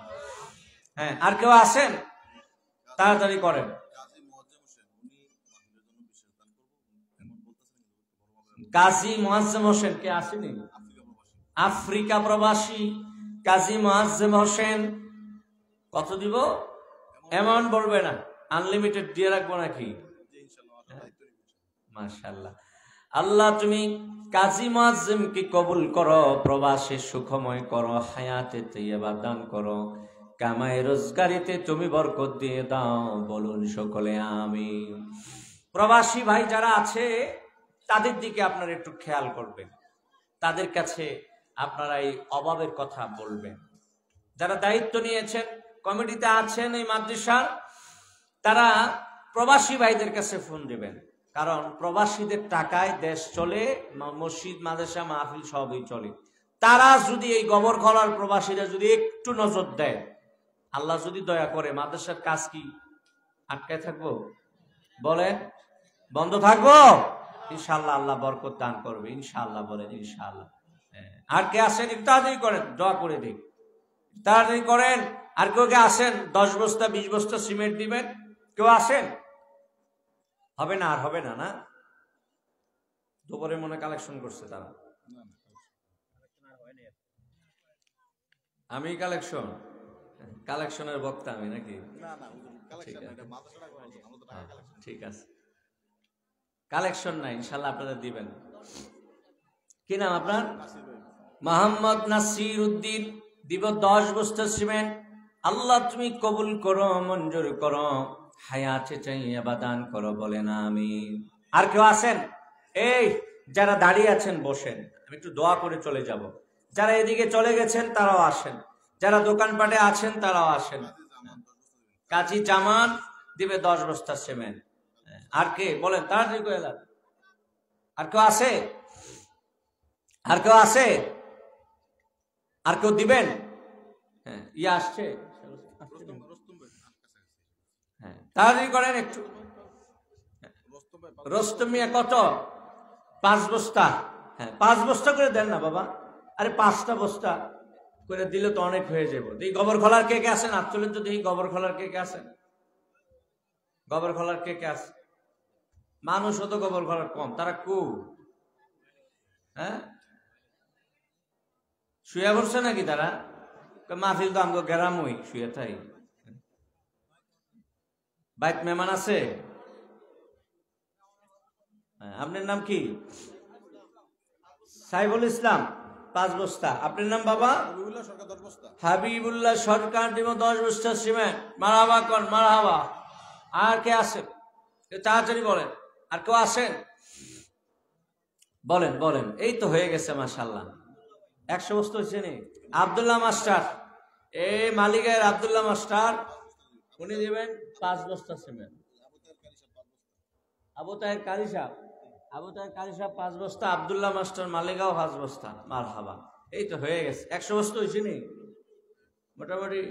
হ্যাঁ, আর কেউ আসেন? তাড়াতাড়ি করেন। কাজী মুআজ্জেম হোসেন কে আসেনি? আফ্রিকা প্রবাসী কাজী মুআজ্জেম হোসেন। কত দিব? এমন বলবে না, আনলিমিটেড দিয়ে রাখবো নাকি? মাশাআল্লাহ। আল্লাহ তুমি কাজী মুআজ্জেমকে কবুল করো, প্রবাসে সুখময় করো, হায়াতে তাইয়্যিবা দান করো, কামাই রোজগারিতে তুমি বরকত দিয়ে দাও। বলুন সকলে আমিন। প্রবাসী ভাই যারা আছে তাদের দিকে আপনারা একটু খেয়াল করবেন, তাদের কাছে আপনারা এই অভাবের কথা বলবেন। যারা দায়িত্ব নিয়েছেন, কমিটিতে আছেন এই মাদ্রাসার, তারা প্রবাসী ভাইদের কাছে ফোন দিবেন, কারণ প্রবাসীদের টাকায় দেশ চলে, মসজিদ মাদ্রাসা মাহফিল সবই চলে। তারা যদি এই গোবর খলার প্রবাসীরা যদি একটু নজর দেয়, আল্লাহ যদি দয়া করে, মাদ্রাসার কাজ কি আটকায় থাকবো? বলেন, বন্ধ থাকবো? ইনশাআল্লাহ আল্লাহ বরকত দান করবে, ইনশাআল্লাহ। বলেন ইনশাআল্লাহ। আর কে আসেন? একটু তাড়াতাড়ি করেন, দোয়া করে দিন, তাড়াতাড়ি করেন। আর কেউ কে আসেন? 10 বস্তা 20 বস্তা সিমেন্ট দিবেন। কেউ আসেন? হবে না, আর হবে না। না, দুপুরে মনে কালেকশন করছে তারা। আমি কালেকশনের বক্তা আমি নাকি? ঠিক আছে, কালেকশন নাই, ইনশাল্লাহ আপনারা দিবেন। কি নাম আপনার? মোহাম্মদ নাসির উদ্দিন। দিব 10 বস্তা সিমেন্ট। আল্লাহ তুমি কবুল করো, মঞ্জুর করো, হায়াতে তাইয়্যিবা দান করো। বলেন আমিন। আর কেউ আছেন? এই যারা দাঁড়িয়ে আছেন বসেন, আমি একটু দোয়া করে চলে যাব। যারা এদিকে চলে গেছেন তারাও আসেন, যারা দোকানপাটে আছেন তারাও আসেন। কাজী জামান দিবে 10 বস্তা সিমেন্ট। আর কে? বলেন, তাড়াতাড়ি করে দেন। আর কেউ আছে? আর কেউ আছে? আর কেউ দিবেন? হ্যাঁ, ইয়ে আসছে। হ্যাঁ, তাড়াতাড়ি করেন একটু। রোস্তম মিয়া কত? 5 বস্তা। হ্যাঁ, 5 বস্তা করে দেন না বাবা। আরে 5টা বস্তা করে দিলে তো অনেক হয়ে যাবে। এই গোবর খোলার কে কে আছেন? আত্মলেন যদি এই গোবর খোলার কে কে আছেন? গোবর খোলার কে কে আছে? মানুষ তো গোবর খোলার কম, তারা হ্যাঁ শুয়ে পড়ছে নাকি তারা? মাহফিল তো আমগো গেরামই শুয়ে থাই। বাইক মেহমান আছে? আপনার নাম কি? সাইফুল ইসলাম। 5 বস্তা। আপনার নাম বাবা? হাবিবুল্লাহ সরকার। দিব 10 বস্তা সিমেন্ট। মারহাবা কর, মারহাবা। আর কে আছেন? তাড়াতাড়ি বলেন। আর কেউ আসেন? বলেন বলেন। এই তো হয়ে গেছে মাশাআল্লাহ। 100 বস্তা হয়েছে নি? আব্দুল্লাহ মাস্টার, এই মালিকের আব্দুল্লাহ মাস্টার, উনি দিবেন 5 বস্তা সিমেন্ট। আবু তাহের কারি সাহেব, 5 বস্তা। আব্দুল্লাহ মাস্টার মালিকাও 5 বস্তা। মারহাবা। এই তো হয়ে গেছে। 100 বস্তা হয়েছে নি মোটামুটি?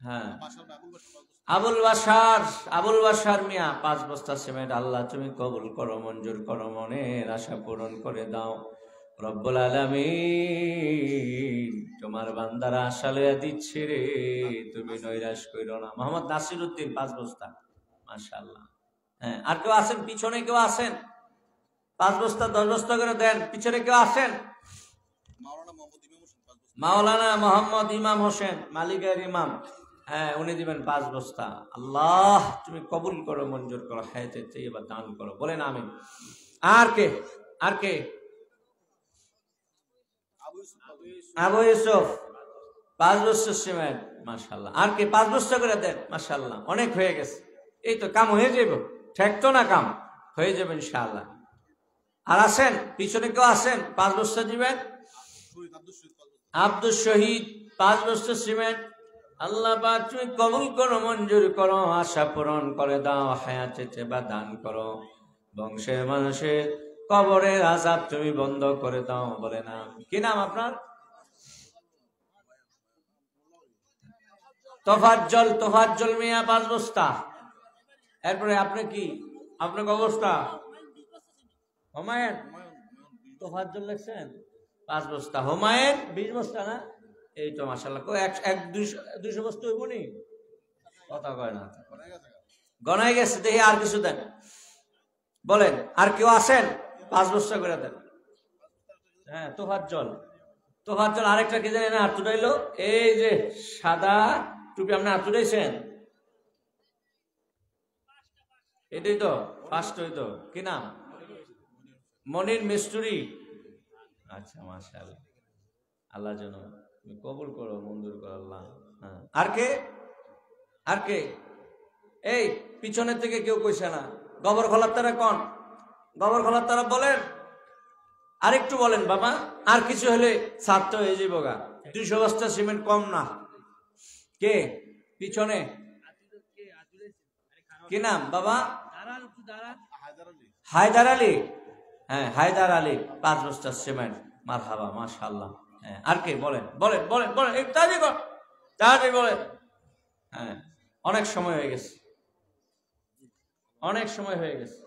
হ্যাঁ, আবুল বাসার মিয়া 5 বস্তা সিমেন্ট। আল্লাহ তুমি কবুল করো, মঞ্জুর করো, মনের আশা পূরণ করে দাও রব্বুল আলামিন। তোমার বান্দারা আশা লইয়া দিচ্ছে রে, তুমি নৈরাশ কইরো না। মোহাম্মদ নাসির উদ্দিন 5 বস্তা। মাশাআল্লাহ। হ্যাঁ, আর কেউ আছেন? পিছনে কেউ আছেন? 5 বস্তা 10 বস্তা করে দেন। পিছনে কেউ আছেন? মাওলানা মোহাম্মদ ইমাম হোসেন, মালিকের ইমাম। হ্যাঁ, উনি দিবেন 5 বস্তা। আল্লাহ তুমি কবুল করো, মঞ্জুর করো, হায়াতে তাইয়্যিবা দান করো। বলেন আমিন। আর কে? আর কে? আবু ইউসুফ 5 বস্তা সিমেন্ট। মাশাআল্লাহ। আর কে? 5 বস্তা করে দেন। মাশাআল্লাহ, অনেক হয়ে গেছে। এই তো কাম হয়ে যাবে, ঠেকতো না, কাম হয়ে যাবে ইনশাআল্লাহ। আর আছেন? পিছনে কেউ আছেন? 5 বস্তা দিবেন। আব্দুল শহীদ 5 বস্তা সিমেন্ট। আল্লাহ পাক তুমি কবুল করো, মঞ্জুর করো, আশা পূরণ করে দাও, হায়াতে তাইয়্যিবা দান করো, বংশের মানুষের কবরের আযাব তুমি বন্ধ করে দাও। বলে না। কি নাম আপনার? তোফাজ্জল মিয়া 5 বস্তা। এরপরে আপনি কি, আপনার অবস্থা? হুমায়ুন তোফাজ্জল লিখছেন 5 বস্তা, হুমায়ুন 20 বস্তা না? এই তো মাশাআল্লাহ। 200 বস্তা হইব নি? কথা কয় না, গনাই গেছে। দেখি আর কিছু দেন, বলেন আর কেউ আসেন? 5 বস্তা করে দেন। হ্যাঁ, তোফাজ্জল আরেকটা কি জানেন হাত উঠাইলো? এই যে সাদা টুপি, আপনি হাত উঠাইছেন? এটাই তো ফার্স্ট হইতো, কি নাম? মনির মিস্ত্রি। আচ্ছা, মাশাআল্লাহ, আল্লাহ যেন কবুল করো, মঞ্জুর করো আল্লাহ। হ্যাঁ, আর কে? এই পিছনের থেকে কেউ কইছে না? গোবর খোলার তারা কোন? গোবর খোলার তারা বলেন, আরেকটু বলেন বাবা। আর কিছু হলে ছাত্র হয়ে যাবো গা। 200 বস্তা সিমেন্ট কম না। কে পিছনে? কি নাম বাবা? হায়দার আলী। হ্যাঁ, হায়দার আলী 5 বস্তা সিমেন্ট। মারহাবা, মাশাআল্লাহ। হ্যাঁ, আর কে? বলেন একটু তাড়াতাড়ি বলেন। হ্যাঁ, অনেক সময় হয়ে গেছে।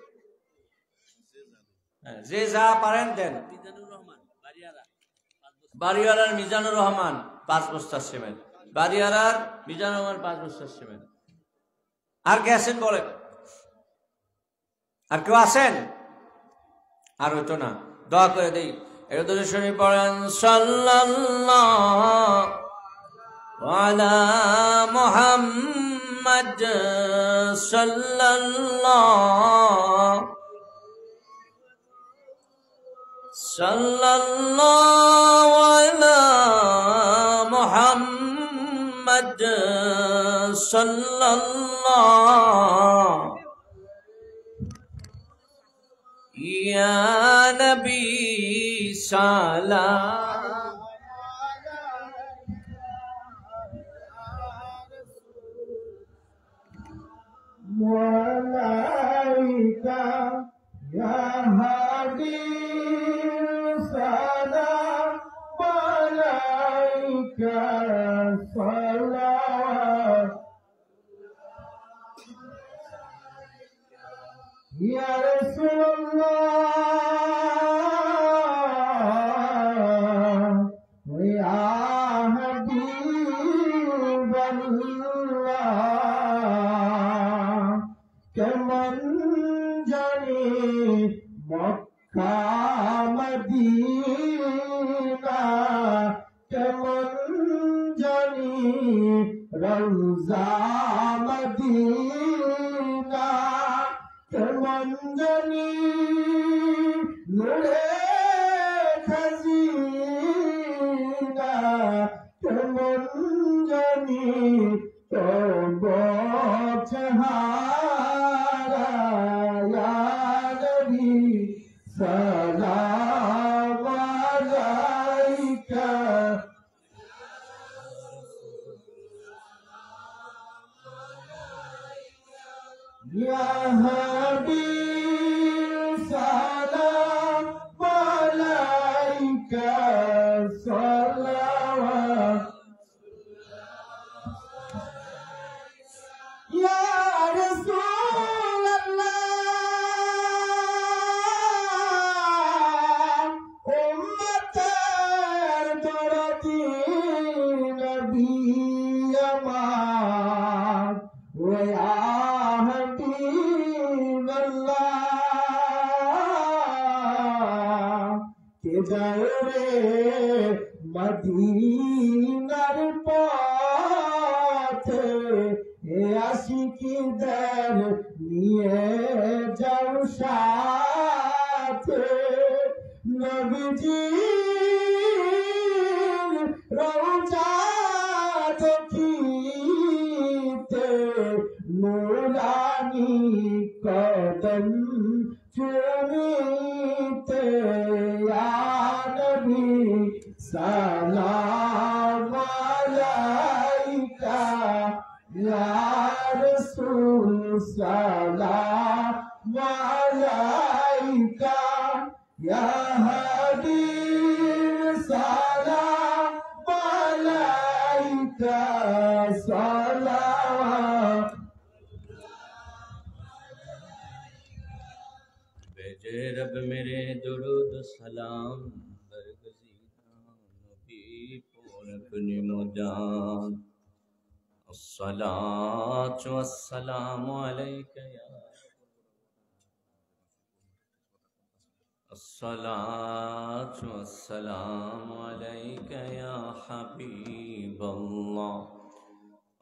হ্যাঁ, যে যা পারেন দেন। বাড়িওয়ালার মিজানুর রহমান 5 বস্তা সিমেন্ট। বাড়িওয়ালার মিজানুর রহমান 5 বস্তা সিমেন্ট। আর কে আছেন বলেন? আর কেউ আছেন? আর হইতো না, দোয়া করে দেই। একটু শুনি পড়েন সাল্লাল্লাহু আলা মুহাম্মদ সাল্লাল্লাহু আলা মুহাম্মদ সাল্লাল্লাহু ইয়া নবী সালাম আলাইকা ইয়া হাবিব সালাম আলাইকা সালাম ইয়া রাসূলুল্লাহ ইয়া হাবিবাল্লাহ কেমন জানি মক্কা মদিনা কেমন জানি রওজা মদিনা কেমন জানি নূরে খাজিনা কেমন জানি তব চেহারা ইয়া নবী সালাম আলাইকা ইয়া হাবিব সালাম আলাইকা সালাওয়াত ইয়া রাসূলুল্লাহ উম্মতের দরদি নবী আমার ওয়া কে যায় রে মদিনার পথে এ আশিকদের নিয়ে যাও সাথে নবীজির রওজা দেখিতে নুরানি কদম চুমিতে ইয়া নবী সালাম আলাইকা ইয়া রাসূল সালাম আলাইকা ইয়া হাবিব সালাম আলাইকা भेजे रब मेरे दुरूद सलाम बरगज़ीदा नबी पूरब निमोजान अस्सलातु वस्सलामु अलैका या अस्सलातु वस्सलामु अलैका या हबीबल्लाह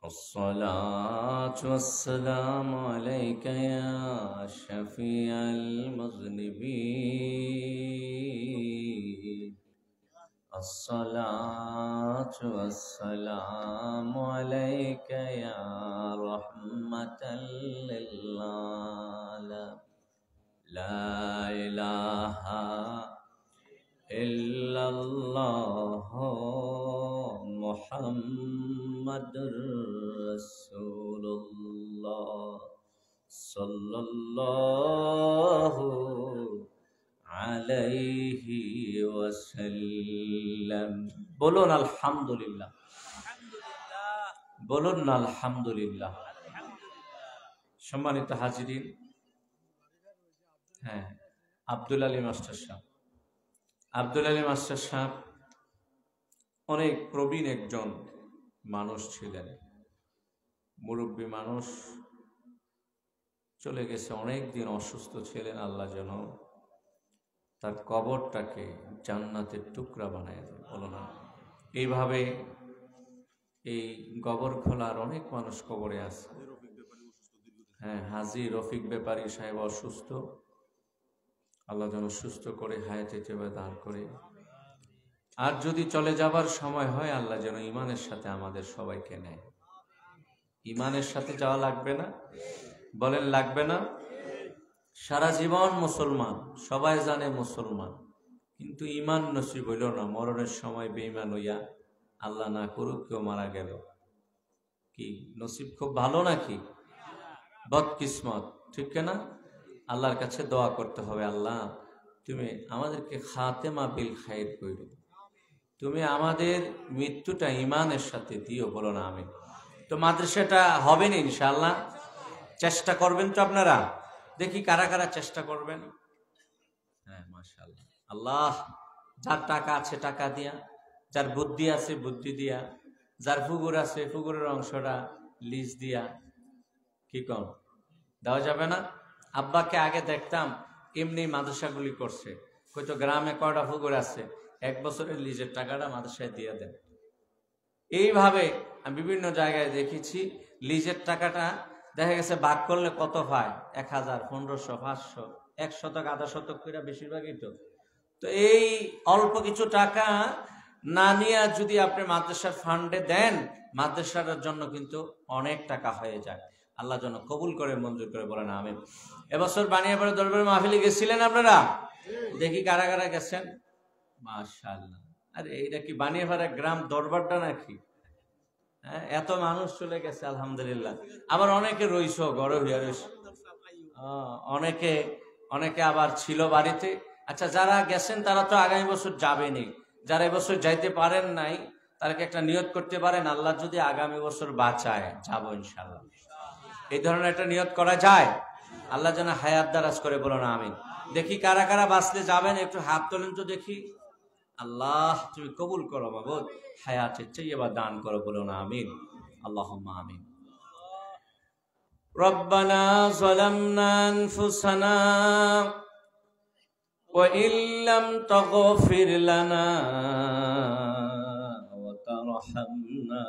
अस्सलातु वस्सलामु अलैका या शफीअल मुज़निबीन अस्सलातु वस्सलामु अलैका या रहमतल लिल आलमीन ला इलाहा इल्लल्लाह मुहम्मदुर रसूलुल्लाह सल्लल्लाहु अलैहि वसल्लम। बोलুন আলহামদুলিল্লাহ, বলুন আলহামদুলিল্লাহ। সম্মানিত হাজিরিন, হ্যাঁ, আব্দুল আলী মাস্টার সাহেব অনেক প্রবীণ একজন মানুষ ছিলেন, মুরব্বী মানুষ, চলে গেছে, অনেক দিন অসুস্থ ছিলেন। আল্লাহ যেন তার কবরটাকে জান্নাতের টুকরা বানায় দেয়, বলো না। এইভাবে এই কবর খোলার অনেক মানুষ কবরে আছে। হ্যাঁ, হাজী রফিক ব্যাপারী সাহেব অসুস্থ, আল্লাহ যেন সুস্থ করে হায়াতে তৈবা দান করে। আর যদি চলে যাবার সময় হয়, আল্লাহ যেন ইমানের সাথে আমাদের সবাইকে নেয়। ইমানের সাথে যাওয়া লাগবে না? বলেন লাগবে না? সারা জীবন মুসলমান, সবাই জানে মুসলমান, কিন্তু ইমান নসিব হইল না। মরণের সময় বেঈমান হইয়া, আল্লাহ না করুক, কেউ মারা গেল। কি নসিব খুব ভালো নাকি বদকিসমত? ঠিক না? আল্লাহর কাছে দোয়া করতে হবে, আল্লাহ তুমি আমাদেরকে খাতেমা বিল খাইর কইরো, তুমি আমাদের মৃত্যুটা ইমানের সাথে দিও, বলো না আমিন। তো মাদ্রাসাটা হবে না ইনশাআল্লাহ? চেষ্টা করবেন তো আপনারা? দেখি কারা কারা চেষ্টা করবেন। হ্যাঁ, মাশাআল্লাহ। আল্লাহ, যার টাকা আছে টাকা দিয়া, যার বুদ্ধি আছে বুদ্ধি দিয়া, যার পুকুর আছে পুকুরের অংশটা লিজ দিয়া, কি কম দেওয়া যাবে না? আব্বাকে আগে দেখতাম এমনি মাদ্রাসাগুলি করছে, হয়তো গ্রামে কয়টা পুকুর আছে, 1 বছরের লিজের টাকাটা মাদ্রাসায় দিয়ে দেন। এইভাবে আমি বিভিন্ন জায়গায় দেখেছি, লিজের টাকাটা দেখা গেছে ভাগ করলে কত পায়, 1000, 1500, 500, 1 শতক, আধা শতক করে, বেশিরভাগই তো। তো এই অল্প কিছু টাকা না নিয়ে যদি আপনি মাদ্রাসার ফান্ডে দেন, মাদ্রাসার জন্য কিন্তু অনেক টাকা হয়ে যায়। আল্লাহ যেন কবুল করে, মঞ্জুর করে, বলেন আমিন। এবছর বানিয়াপাড়া দরবার মাহফিলে গেছিলেন আপনারা? দেখি কারা কারা গেছেন। মাশাআল্লাহ। আরে এইটা কি বানিয়াপাড়া গ্রাম দরবারটা নাকি? হ্যাঁ, এত মানুষ চলে গেছে, আলহামদুলিল্লাহ। আবার অনেকে রইছ, গড়ে হইয়া রইছ, অনেকে আবার ছিল বাড়িতে। আচ্ছা, যারা গেছেন তারা তো আগামী বছর যাবেনি। যারা এবছর যাইতে পারেন নাই, তাদেরকে একটা নিয়ত করতে পারেন, আল্লাহ যদি আগামী বছর বাঁচায়, যাবো ইনশাআল্লাহ। এই ধরনের একটা নিয়ত করা যায়। আল্লাহ যেন হায়াত দারাজ করে, বলো না আমিন। দেখি কারা কারা বাঁচলে যাবেন, একটু হাত তোলেন তো দেখি। আল্লাহ তুমি কবুল করো মাবুদ, হায়াতের চাইয়্যিবা দান করো, বলো না আমিন। আল্লাহুম্মা আমিন। রব্বানা যালামনা আনফুসানা ওয়া ইল্লাম তাগফির লানা ওয়া তারহামনা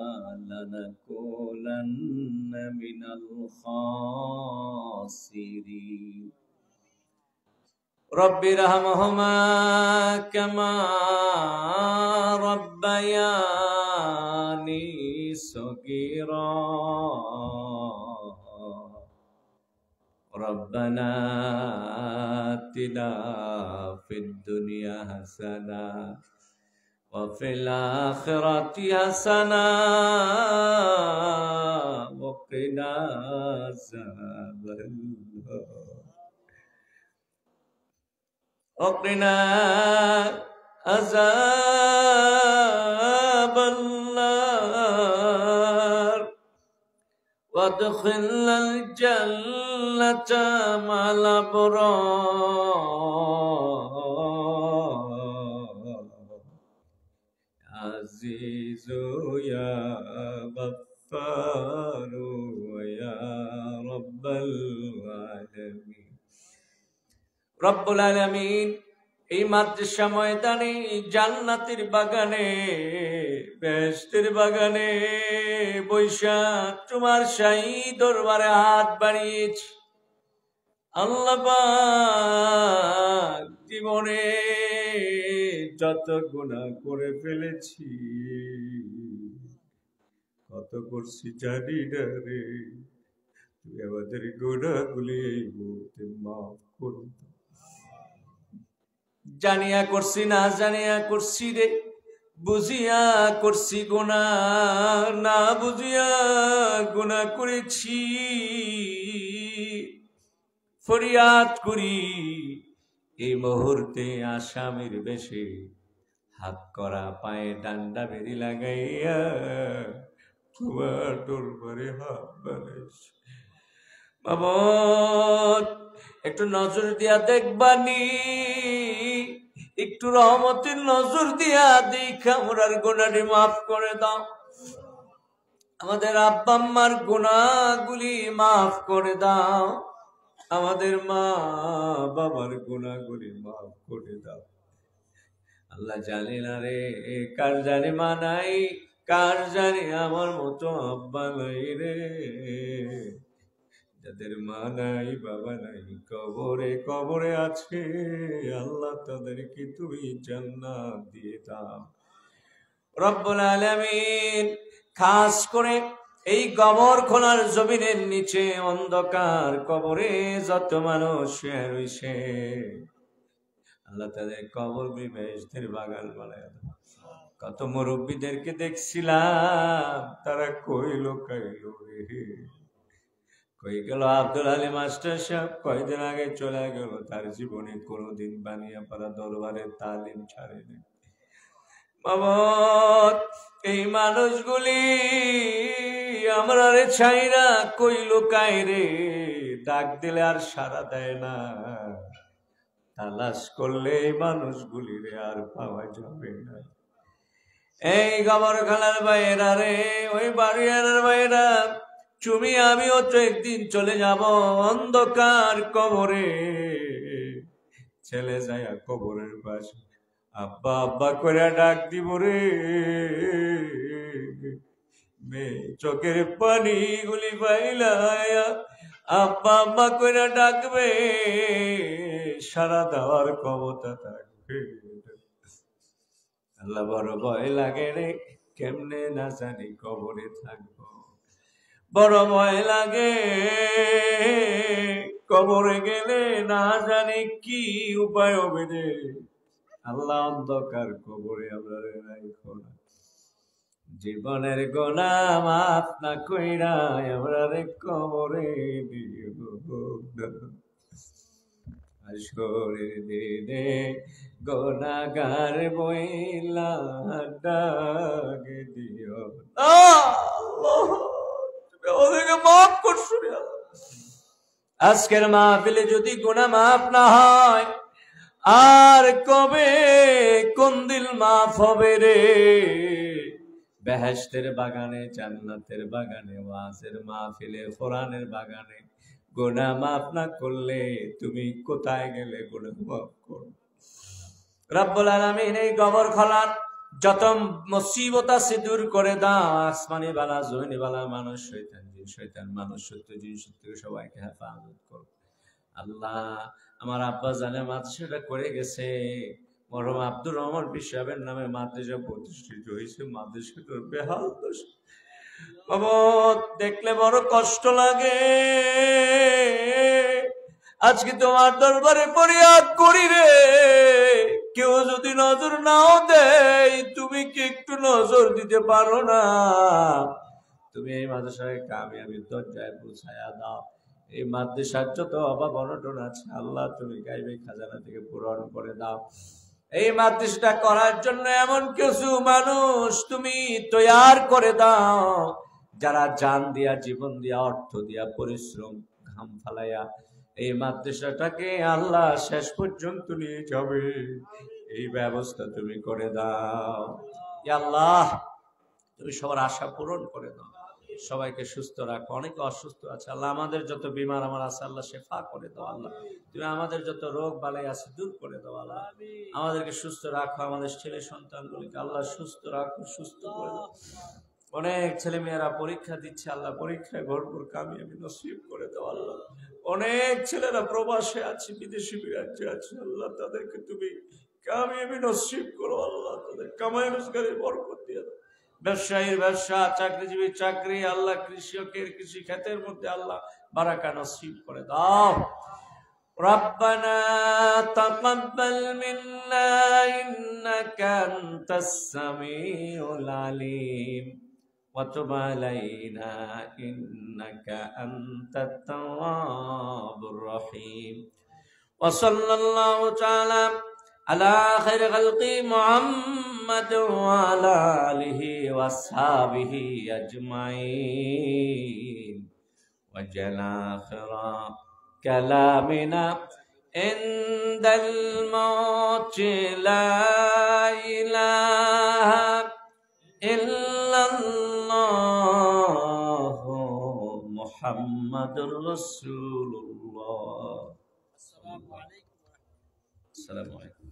লানাকুনান্না মিনাল খাসিরিন। রব্বির রহমহুমা কামা রব্বায়ানি সগীরা। রব্বানা আতিনা ফিদ দুনিয়া হাসানা ওয়া ফিল আখিরাতি হাসানা ওয়া কিনা আযাবান্নার। وقنا عذاب النار وادخل الجنة مع الأبرار عزيز يا غفار يا رب العالمين রব্বুল আলামিন এই মাদ্রাসা ময়দানে জান্নাতের বাগানে বেহেশতের বাগানে বৈশা তোমার শাহী দরবারে হাত বাড়িয়েছি আল্লাহ পাক জীবনে যত গুনাহ করে ফেলেছি কত করছি জানি না রে তুই আমাদের গুনাহগুলি এই মুহূর্তে মাফ করে দাও জানিয়া করছি না জানিয়া করছি রে বুঝিয়া করছি গুনাহ না বুঝিয়া গুনাহ করেছি ফরিয়াদ করি এই মুহূর্তে আসামির বেশে হাত করা পায়ে ডান্ডা বেরি লাগাইয়া তোমার দরবারে হাত বাড়াইছি বাবা একটু নজর দিয়া দেখবানি একটু রহমতের নজর দিয়া দেখা আমরার গুনাহটি মাফ করে দাও আমাদের আব্বা আম্মার গুনাহগুলি মাফ করে দাও আমাদের মা বাবার গুনাহগুলি মাফ করে দাও আল্লাহ জানি না রে কার জানি মা নাই কার জানি আমার মতো আব্বা নাই রে যাদের মা নাই বাবা নাই কবরে কবরে আছে আল্লাহ তাদেরকে তুমি জান্নাত দিয়ে দাও রব্বুল আলামিন খাস করে এই কবর খোলার জমিনের নিচে অন্ধকার কবরে যত মানুষ শুয়ে রইছে আল্লাহ তাদের কবরগুলি বেহেশতের বাগান বানায় দাও কত মুরব্বীদেরকে দেখছিলাম তারা কইল রে কই গেল আব্দুল আলী মাস্টার সাহেব কয়দিন আগে চলে গেল তার জীবনে কোনোদিন বানিয়াপাড়া দরবারে তালিম ছাড়েনি বাবা এই মানুষগুলি আমরা রে ছাইরা কই লোকাই রে ডাক দিলে আর সাড়া দেয় না তালাশ করলে এই মানুষগুলি রে আর পাওয়া যাবে না এই গবর খালার বাইরা রে ওই বাড়িয়ার বাইরা তুমি আমিও তো একদিন চলে যাব অন্ধকার কবরে ছেলে যায় কবরের পাশে আব্বা আব্বা করে ডাক দিব রে মেয়ে চোখের পানি গুলি পাইলায়া আব্বা আব্বা করে ডাকবে সারা দেওয়ার ক্ষমতা থাকবে আল্লাহ বড় ভয় লাগে রে কেমনে না জানি কবরে থাকবো বড় ভয় লাগে কবরে গেলে না জানি কি উপায় হবে রে আল্লাহ অন্ধকার কবরে আমরা রাখো না জীবনের গুনাহ মাফ না কইরা আমরা রে কবরে দিও আশকরের দিনে গুনাহগার বইলা ডাক দিও আল্লাহ ওদেরকে মাফ করছো রে আজকের মাহফিলে যদি গুনাহ মাফ না হয় আর কবে কোন দিল মাফ হবে রে বেহেশতের বাগানে জান্নাতের বাগানে ওয়াজের মাহফিলে কোরআনের বাগানে গুনাহ মাফ না করলে তুমি কোথায় গেলে গুনাহ মাফ করো রব্বুল আলামিন এই কবর খোলার যত মুসিবত আছে দূর করে দাও আসমানি বালা জমিনি বালা মানুষ শয়তান জিন শয়তান মানুষ সত্য জিন সত্য সবাইকে হেফাজত করো আল্লাহ আমার আব্বা জানে মাদ্রাসাটা করে গেছে মরহুম আব্দুর রহমান পীর সাহেবের নামে মাদ্রাসা প্রতিষ্ঠিত হয়েছে মাদ্রাসাটার বেহাল দশা বাবা দেখলে বড় কষ্ট লাগে আজকে তোমার দরবারে ফরিয়াদ করি রে কেউ যদি নজর নাও দেয় তুমি কি একটু নজর দিতে পারো না তুমি এই মাদ্রাসায় কামিয়াবি দরজায় পৌঁছায়া দাও এই মাদ্রাসার যত অভাব অনটন আছে আল্লাহ তুমি গাইবে খাজানা থেকে পূরণ করে দাও এই মাদ্রাসাটা করার জন্য এমন কিছু মানুষ তুমি তৈয়ার করে দাও যারা জান দিয়া, জীবন দিয়া, অর্থ দিয়া, পরিশ্রম ঘাম ফালাইয়া এই মাদ্রাসাটাকে আল্লাহ শেষ পর্যন্ত নিয়ে যাবে, এই ব্যবস্থা তুমি করে দাও। ইয়া আল্লাহ, তুমি সবার আশা পূরণ করে দাও, সবাইকে সুস্থ রাখো। অনেকে অসুস্থ আছে আল্লাহ, আমাদের যত বিমার আমার আছে আল্লাহ শেফা করে দাও আল্লাহ। তুমি আমাদের যত রোগ বালাই আছে দূর করে দাও আল্লাহ। আমাদেরকে সুস্থ রাখো, আমাদের ছেলে সন্তানগুলিকে আল্লাহ সুস্থ রাখো, সুস্থ করে দাও। অনেক ছেলে মেয়েরা পরীক্ষা দিচ্ছে আল্লাহ, পরীক্ষায় ভরপুর কামিয়াবি নসিব করে দাও আল্লাহ। অনেক ছেলেরা প্রবাসে আছে, বিদেশি রাজ্যে আছে আল্লাহ, তাদেরকে তুমি কামিয়াবি নসিব করো আল্লাহ, তাদের কামাই রোজগারে বরকত দিয়ে দাও। ব্যবসায়ীর ব্যবসা, চাকরিজীবীর চাকরি আল্লাহ, কৃষকের কৃষি ক্ষেতের মধ্যে আল্লাহ বারাকা নসিব করে দাও। ربنا تقبل منا إنك أنت السميع العليم وتب علينا إنك أنت التواب الرحيم وصلى الله تعالى على خير خلق محمد وعلى آله وأصحابه أجمعين وجل آخر كلامنا عند الموت لا إله إلا الله محمد رسول الله. السلام عليكم.